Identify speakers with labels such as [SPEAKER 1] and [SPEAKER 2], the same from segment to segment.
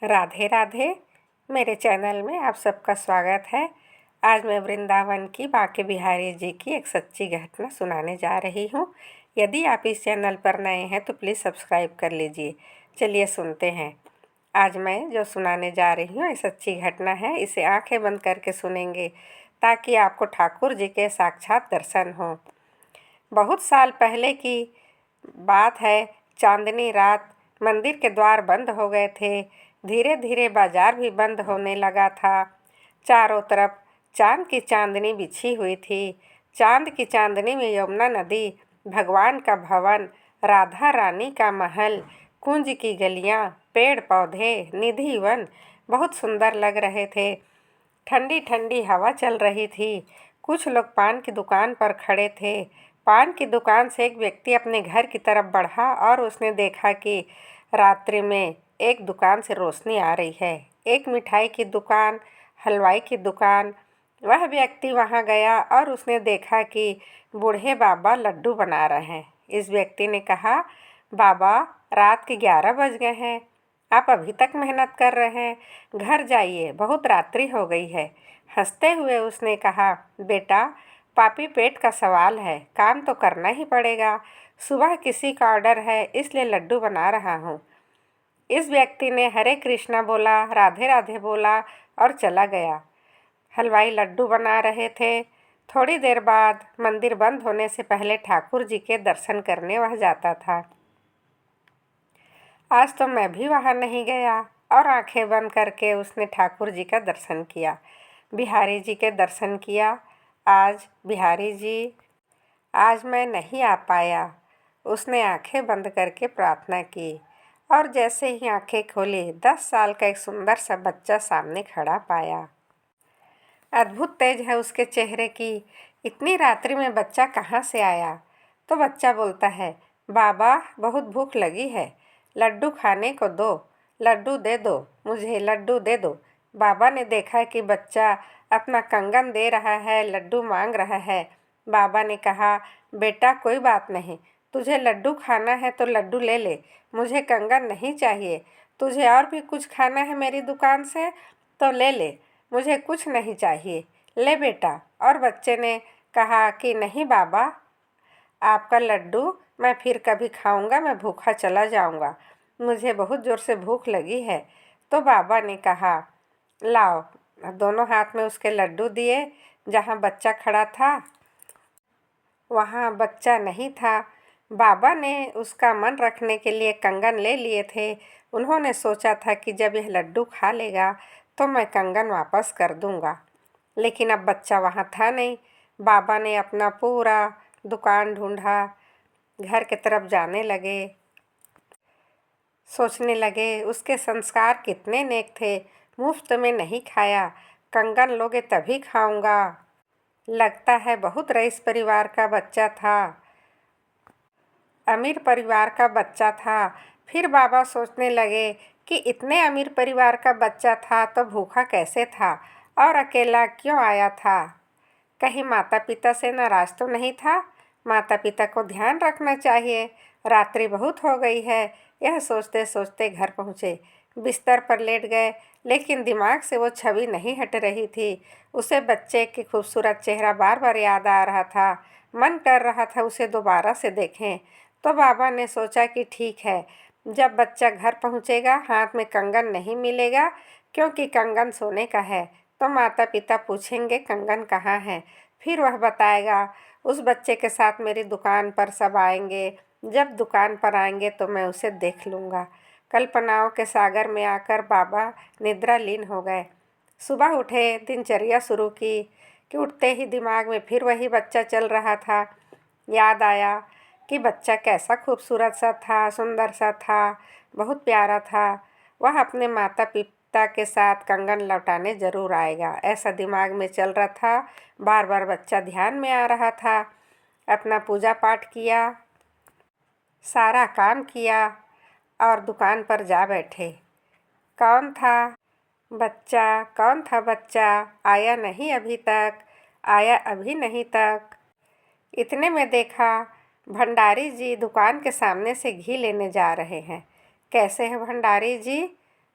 [SPEAKER 1] राधे राधे। मेरे चैनल में आप सबका स्वागत है। आज मैं वृंदावन की बांके बिहारी जी की एक सच्ची घटना सुनाने जा रही हूँ। यदि आप इस चैनल पर नए हैं तो प्लीज़ सब्सक्राइब कर लीजिए। चलिए सुनते हैं। आज मैं जो सुनाने जा रही हूँ ये सच्ची घटना है। इसे आंखें बंद करके सुनेंगे ताकि आपको ठाकुर जी के साक्षात दर्शन हों। बहुत साल पहले की बात है। चांदनी रात, मंदिर के द्वार बंद हो गए थे। धीरे धीरे बाजार भी बंद होने लगा था। चारों तरफ चांद की चांदनी बिछी हुई थी। चांद की चांदनी में यमुना नदी, भगवान का भवन, राधा रानी का महल, कुंज की गलियां, पेड़ पौधे, निधि वन बहुत सुंदर लग रहे थे। ठंडी ठंडी हवा चल रही थी। कुछ लोग पान की दुकान पर खड़े थे। पान की दुकान से एक व्यक्ति अपने घर की तरफ बढ़ा और उसने देखा कि रात्रि में एक दुकान से रोशनी आ रही है। एक मिठाई की दुकान, हलवाई की दुकान। वह व्यक्ति वहां गया और उसने देखा कि बूढ़े बाबा लड्डू बना रहे हैं। इस व्यक्ति ने कहा, बाबा, रात के 11 बज गए हैं, आप अभी तक मेहनत कर रहे हैं, घर जाइए, बहुत रात्रि हो गई है। हंसते हुए उसने कहा, बेटा, पापी पेट का सवाल है, काम तो करना ही पड़ेगा। सुबह किसी का ऑर्डर है, इसलिए लड्डू बना रहा हूँ। इस व्यक्ति ने हरे कृष्णा बोला, राधे राधे बोला और चला गया। हलवाई लड्डू बना रहे थे। थोड़ी देर बाद मंदिर बंद होने से पहले ठाकुर जी के दर्शन करने वह जाता था। आज तो मैं भी वहाँ नहीं गया और आंखें बंद करके उसने ठाकुर जी का दर्शन किया, बिहारी जी के दर्शन किया। आज बिहारी जी, आज मैं नहीं आ पाया। उसने आंखें बंद करके प्रार्थना की और जैसे ही आंखें खोली 10 साल का एक सुंदर सा बच्चा सामने खड़ा पाया। अद्भुत तेज है उसके चेहरे की। इतनी रात्रि में बच्चा कहाँ से आया? तो बच्चा बोलता है, बाबा, बहुत भूख लगी है, लड्डू खाने को दो, लड्डू दे दो, मुझे लड्डू दे दो। बाबा ने देखा कि बच्चा अपना कंगन दे रहा है, लड्डू मांग रहा है। बाबा ने कहा, बेटा, कोई बात नहीं, तुझे लड्डू खाना है तो लड्डू ले ले, मुझे कंगन नहीं चाहिए। तुझे और भी कुछ खाना है मेरी दुकान से तो ले ले, मुझे कुछ नहीं चाहिए, ले बेटा। और बच्चे ने कहा कि नहीं बाबा, आपका लड्डू मैं फिर कभी खाऊंगा, मैं भूखा चला जाऊंगा, मुझे बहुत ज़ोर से भूख लगी है। तो बाबा ने कहा, लाओ। दोनों हाथ में उसके लड्डू दिए। जहाँ बच्चा खड़ा था वहाँ बच्चा नहीं था। बाबा ने उसका मन रखने के लिए कंगन ले लिए थे। उन्होंने सोचा था कि जब यह लड्डू खा लेगा तो मैं कंगन वापस कर दूंगा, लेकिन अब बच्चा वहाँ था नहीं। बाबा ने अपना पूरा दुकान ढूंढा, घर की तरफ जाने लगे। सोचने लगे, उसके संस्कार कितने नेक थे, मुफ्त में नहीं खाया, कंगन लोगे तभी खाऊंगा। लगता है बहुत रईस परिवार का बच्चा था, अमीर परिवार का बच्चा था। फिर बाबा सोचने लगे कि इतने अमीर परिवार का बच्चा था तो भूखा कैसे था और अकेला क्यों आया था? कहीं माता पिता से नाराज तो नहीं था? माता पिता को ध्यान रखना चाहिए, रात्रि बहुत हो गई है। यह सोचते सोचते घर पहुँचे। बिस्तर पर लेट गए, लेकिन दिमाग से वो छवि नहीं हट रही थी। उसे बच्चे की खूबसूरत चेहरा बार बार याद आ रहा था। मन कर रहा था उसे दोबारा से देखें। तो बाबा ने सोचा कि ठीक है, जब बच्चा घर पहुँचेगा हाथ में कंगन नहीं मिलेगा, क्योंकि कंगन सोने का है। तो माता पिता पूछेंगे कंगन कहाँ है, फिर वह बताएगा। उस बच्चे के साथ मेरी दुकान पर सब आएंगे। जब दुकान पर आएंगे तो मैं उसे देख लूँगा। कल्पनाओं के सागर में आकर बाबा निद्रालीन हो गए। सुबह उठे, दिनचर्या शुरू की कि उठते ही दिमाग में फिर वही बच्चा चल रहा था। याद आया कि बच्चा कैसा खूबसूरत सा था, सुंदर सा था, बहुत प्यारा था। वह अपने माता पिता के साथ कंगन लौटाने ज़रूर आएगा, ऐसा दिमाग में चल रहा था। बार बार बच्चा ध्यान में आ रहा था। अपना पूजा पाठ किया, सारा काम किया और दुकान पर जा बैठे। कौन था बच्चा? कौन था बच्चा? आया नहीं अभी तक, आया अभी नहीं तक। इतने में देखा भंडारी जी दुकान के सामने से घी लेने जा रहे हैं। कैसे हैं भंडारी जी?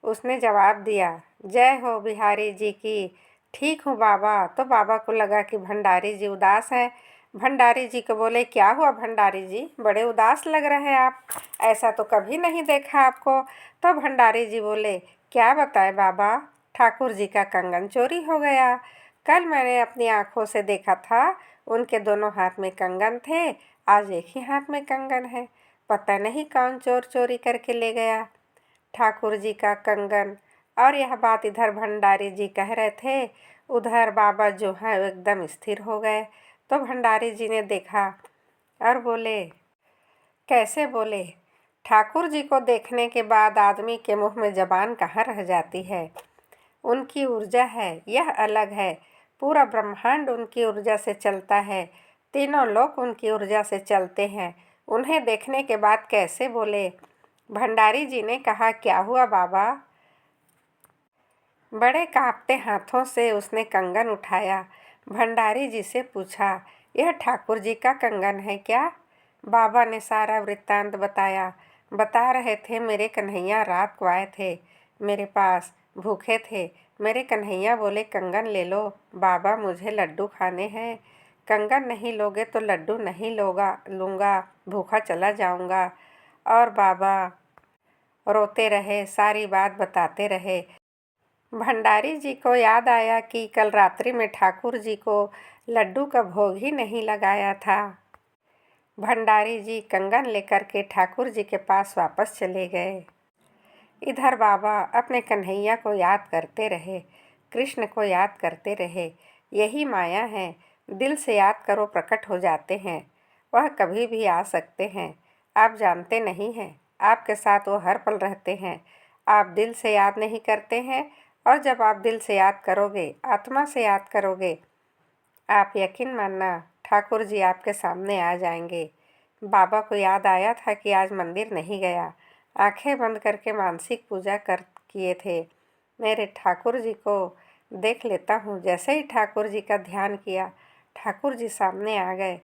[SPEAKER 1] उसने जवाब दिया, जय हो बिहारी जी की। ठीक हूँ बाबा। तो बाबा को लगा कि भंडारी जी उदास हैं। भंडारी जी को बोले, क्या हुआ भंडारी जी, बड़े उदास लग रहे हैं आप, ऐसा तो कभी नहीं देखा आपको। तो भंडारी जी बोले, क्या बताए बाबा, ठाकुर जी का कंगन चोरी हो गया। कल मैंने अपनी आंखों से देखा था, उनके दोनों हाथ में कंगन थे, आज एक ही हाथ में कंगन है। पता नहीं कौन चोर चोरी करके ले गया ठाकुर जी का कंगन। और यह बात इधर भंडारी जी कह रहे थे, उधर बाबा जो है वो एकदम स्थिर हो गए। तो भंडारी जी ने देखा और बोले, कैसे बोले, ठाकुर जी को देखने के बाद आदमी के मुंह में जबान कहाँ रह जाती है। उनकी ऊर्जा है, यह अलग है। पूरा ब्रह्मांड उनकी ऊर्जा से चलता है, तीनों लोग उनकी ऊर्जा से चलते हैं। उन्हें देखने के बाद कैसे बोले। भंडारी जी ने कहा, क्या हुआ बाबा। बड़े कांपते हाथों से उसने कंगन उठाया। भंडारी जी से पूछा, यह ठाकुर जी का कंगन है क्या। बाबा ने सारा वृत्तांत बताया। बता रहे थे, मेरे कन्हैया रात को आए थे मेरे पास, भूखे थे। मेरे कन्हैया बोले, कंगन ले लो बाबा, मुझे लड्डू खाने हैं। कंगन नहीं लोगे तो लड्डू नहीं लूँगा, भूखा चला जाऊँगा। और बाबा रोते रहे, सारी बात बताते रहे। भंडारी जी को याद आया कि कल रात्रि में ठाकुर जी को लड्डू का भोग ही नहीं लगाया था। भंडारी जी कंगन लेकर के ठाकुर जी के पास वापस चले गए। इधर बाबा अपने कन्हैया को याद करते रहे, कृष्ण को याद करते रहे। यही माया है, दिल से याद करो प्रकट हो जाते हैं। वह कभी भी आ सकते हैं, आप जानते नहीं हैं। आपके साथ वो हर पल रहते हैं। आप दिल से याद नहीं करते हैं, और जब आप दिल से याद करोगे, आत्मा से याद करोगे, आप यकीन मानना ठाकुर जी आपके सामने आ जाएंगे। बाबा को याद आया था कि आज मंदिर नहीं गया, आंखें बंद करके मानसिक पूजा कर किए थे। मेरे ठाकुर जी को देख लेता हूँ। जैसे ही ठाकुर जी का ध्यान किया, ठाकुर जी सामने आ गए।